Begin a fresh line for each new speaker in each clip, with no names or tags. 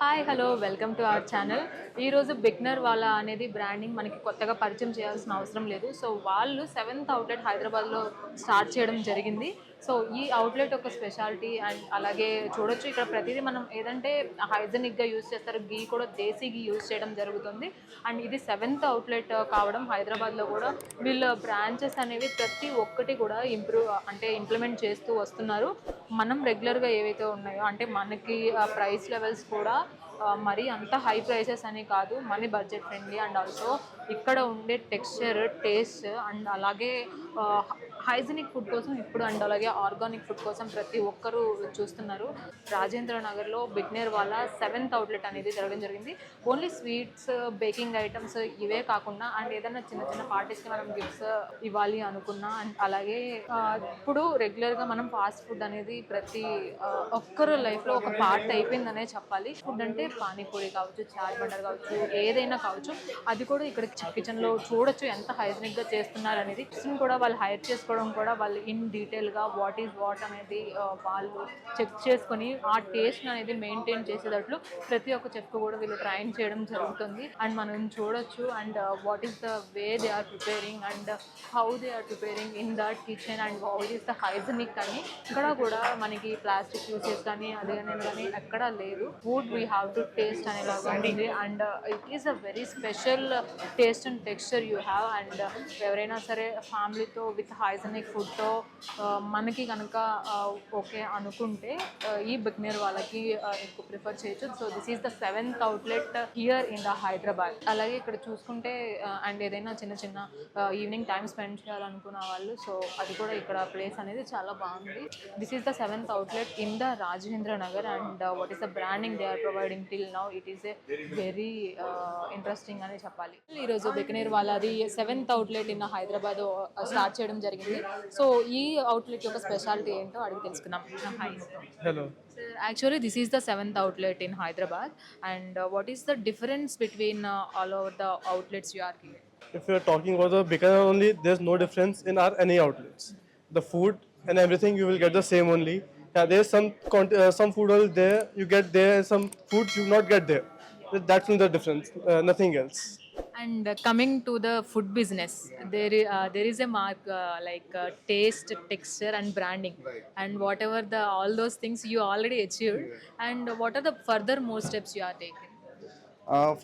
Hi hello welcome to our channel. ఈరోజు beginner వాళ్ళ అనేది బ్రాండింగ్ మనకి కొత్తగా పరిచయం చేయాల్సిన అవసరం లేదు. సో వాళ్ళు సెవెంత్ అవుట్లెట్ హైదరాబాద్లో స్టార్ట్ చేయడం జరిగింది. సో ఈ అవుట్లెట్ ఒక స్పెషాలిటీ అండ్ అలాగే చూడొచ్చు ఇక్కడ ప్రతిదీ మనం ఏదంటే హైజెనిక్గా యూజ్ చేస్తారు. గీ కూడా దేశీ గీ యూజ్ చేయడం జరుగుతుంది. అండ్ ఇది సెవెంత్ అవుట్లెట్ కావడం హైదరాబాద్లో కూడా వీళ్ళ బ్రాంచెస్ అనేవి ప్రతి ఒక్కటి కూడా ఇంప్లిమెంట్ చేస్తూ వస్తున్నారు. మనం రెగ్యులర్గా ఏవైతే ఉన్నాయో అంటే మనకి ప్రైస్ లెవెల్స్ కూడా మరీ అంత హై ప్రైసెస్ అని కాదు, money budget friendly and also ఇక్కడ ఉండే టెక్స్చర్ టేస్ట్ అండ్ అలాగే హైజీనిక్ ఫుడ్ కోసం ఇప్పుడు అండ్ అలాగే ఆర్గానిక్ ఫుడ్ కోసం ప్రతి ఒక్కరూ చూస్తున్నారు. రాజేంద్ర నగర్లో బిగ్నేర్ వాళ్ళ సెవెంత్ అవుట్లెట్ అనేది జరగడం జరిగింది. ఓన్లీ స్వీట్స్ బేకింగ్ ఐటమ్స్ ఇవే కాకుండా అండ్ ఏదైనా చిన్న చిన్న పార్టీస్కి మనం గిఫ్ట్స్ ఇవ్వాలి అనుకున్నా అండ్ అలాగే ఇప్పుడు రెగ్యులర్గా మనం ఫాస్ట్ ఫుడ్ అనేది ప్రతి ఒక్కరు లైఫ్లో ఒక పార్ట్ అయిపోయిందనే చెప్పాలి. ఫుడ్ అంటే పానీపూరి కావచ్చు, చాట్ బండర్ కావచ్చు, ఏదైనా కావచ్చు, అది కూడా ఇక్కడ కిచెన్లో చూడొచ్చు ఎంత హైజీనిక్గా చేస్తున్నారు అనేది. కిచెన్ కూడా వాళ్ళు హైర్ చేసుకోవడం కూడా వాళ్ళు ఇన్ డీటెయిల్గా వాట్ ఈజ్ వాట్ అనేది వాళ్ళు చెక్ చేసుకొని ఆ టేస్ట్ అనేది మెయింటైన్ చేసేటట్లు ప్రతి ఒక్క చెఫ్ కూడా వీళ్ళు ట్రైన్ చేయడం జరుగుతుంది. అండ్ మనం చూడొచ్చు and what is the way they are preparing and how they are preparing in that kitchen and what is the hygienic అని. ఇక్కడ కూడా మనకి ప్లాస్టిక్ యూసేజ్ కానీ అది కానీ ఎక్కడా లేదు. Food we have to taste అనేలాగా ఉంది and it is a very special taste and texture you have. And ఎవరైనా సరే ఫ్యామిలీతో విత్ హైజీనిక్ ఫుడ్తో మనకి కనుక ఓకే అనుకుంటే ఈ బిగ్నేర్ వాళ్ళకి ఎక్కువ ప్రిఫర్ చేయొచ్చు. So this is the seventh outlet here in the Hyderabad. అలాగే ఇక్కడ చూసుకుంటే అండ్ ఏదైనా చిన్న చిన్న ఈవినింగ్ టైం స్పెండ్ చేయాలనుకున్న వాళ్ళు సో అది కూడా ఇక్కడ ప్లేస్ అనేది చాలా బాగుంది. This is the seventh outlet in the Rajendra Nagar and what is the branding they are providing till now it is a very interesting అని చెప్పాలి. ఈరోజు బికనేర్ వాళ్ళది seventh outlet in Hyderabad start చేయడం జరిగింది. సో ఈ అవుట్లెట్ యొక్క స్పెషాలిటీ ఏంటో అడిగి తెలుసుకుందాం.
Hello.
Actually, this is the seventh outlet in Hyderabad. And what is the difference between all over the outlets you are here?
If you're talking about the Bikaner only, there's no difference in our any outlets. The food and everything you will get the same only. Yeah, there's some food all there you get there, some food you not get there. That's the difference. Nothing else.
And coming to the food business, there is a mark taste, texture, and branding. Right. And whatever the all those things you already achieved. Right. And what are the further more steps you are taking?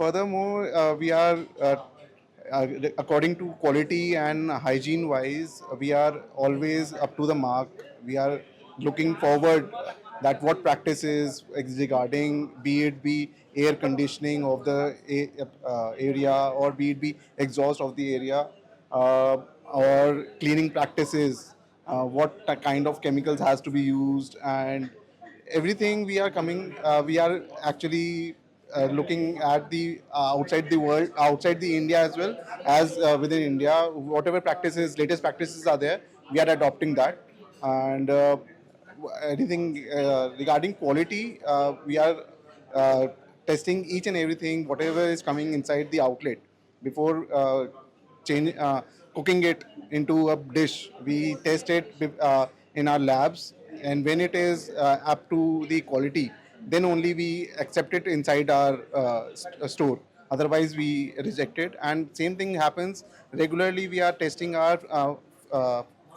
Furthermore, we are according to quality and hygiene wise, we are always up to the mark. We are looking forward that what practices regarding be it be air conditioning of the area or be it be exhaust of the area or cleaning practices, what kind of chemicals has to be used, and everything we are coming we are actually looking at the outside the world, outside the India as well as within India. Whatever practices, latest practices are there, we are adopting that. And anything regarding quality, we are testing each and everything, whatever is coming inside the outlet before cooking it into a dish. We test it in our labs, and when it is up to the quality, then only we accept it inside our store. Otherwise we reject it. And same thing happens regularly. We are testing our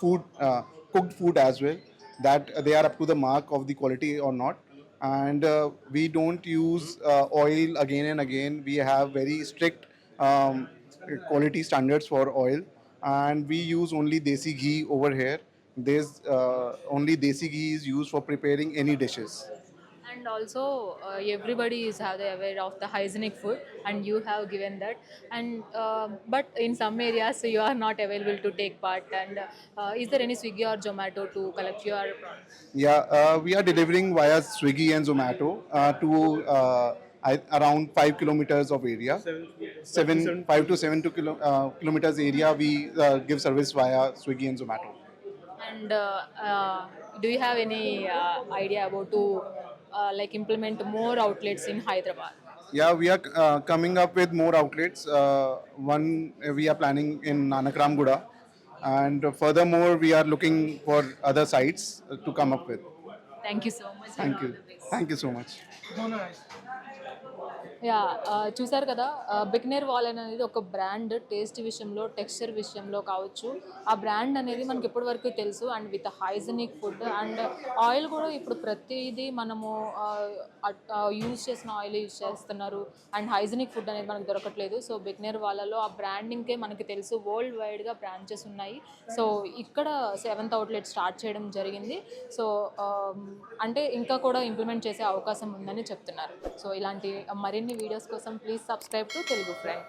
food, cooked food as well, that they are up to the mark of the quality or not. And we don't use oil again and again. We have very strict quality standards for oil, and we use only desi ghee over here. There's only desi ghee is used for preparing any dishes.
And also everybody is have the aware of the hygienic food and you have given that. And but in some areas you are not available to take part. And is there any Swiggy or Zomato to collect your products?
Yeah, we are delivering via Swiggy and Zomato to around 5 kilometers of area. 5 to 7 kilometers area we give service via Swiggy and Zomato.
And do you have any idea about to implement more outlets in Hyderabad?
Yeah, we are coming up with more outlets. One we are planning in Nanakram Guda, and furthermore we are looking for other sites to come up with.
Thank you so much.
Thank
and all
you.
the best.
Thank you so much.
Yeah చూసారు కదా, Bikaner Wavell అనేది ఒక brand. Taste విషయంలో, texture విషయంలో కావచ్చు, ఆ brand అనేది మనకి ఇప్పటి వరకు తెలుసు. And with hygienic food and oil కూడా ఇప్పుడు ప్రతిదీ మనము యూజ్ చేసిన ఆయిల్ యూజ్ చేస్తున్నారు. అండ్ హైజెనిక్ ఫుడ్ అనేది మనకు దొరకట్లేదు. సో బికనేర్ వాళ్ళలో ఆ బ్రాండింగ్కే మనకి తెలుసు. వరల్డ్ వైడ్గా బ్రాంచెస్ ఉన్నాయి. సో ఇక్కడ 7th అవుట్లెట్ స్టార్ట్ చేయడం జరిగింది. సో అంటే ఇంకా కూడా ఇంప్లిమెంట్ చేసే అవకాశం ఉందని చెప్తున్నారు. సో ఇలాంటి మరిన్ని వీడియోస్ కోసం please subscribe to Telugu friend.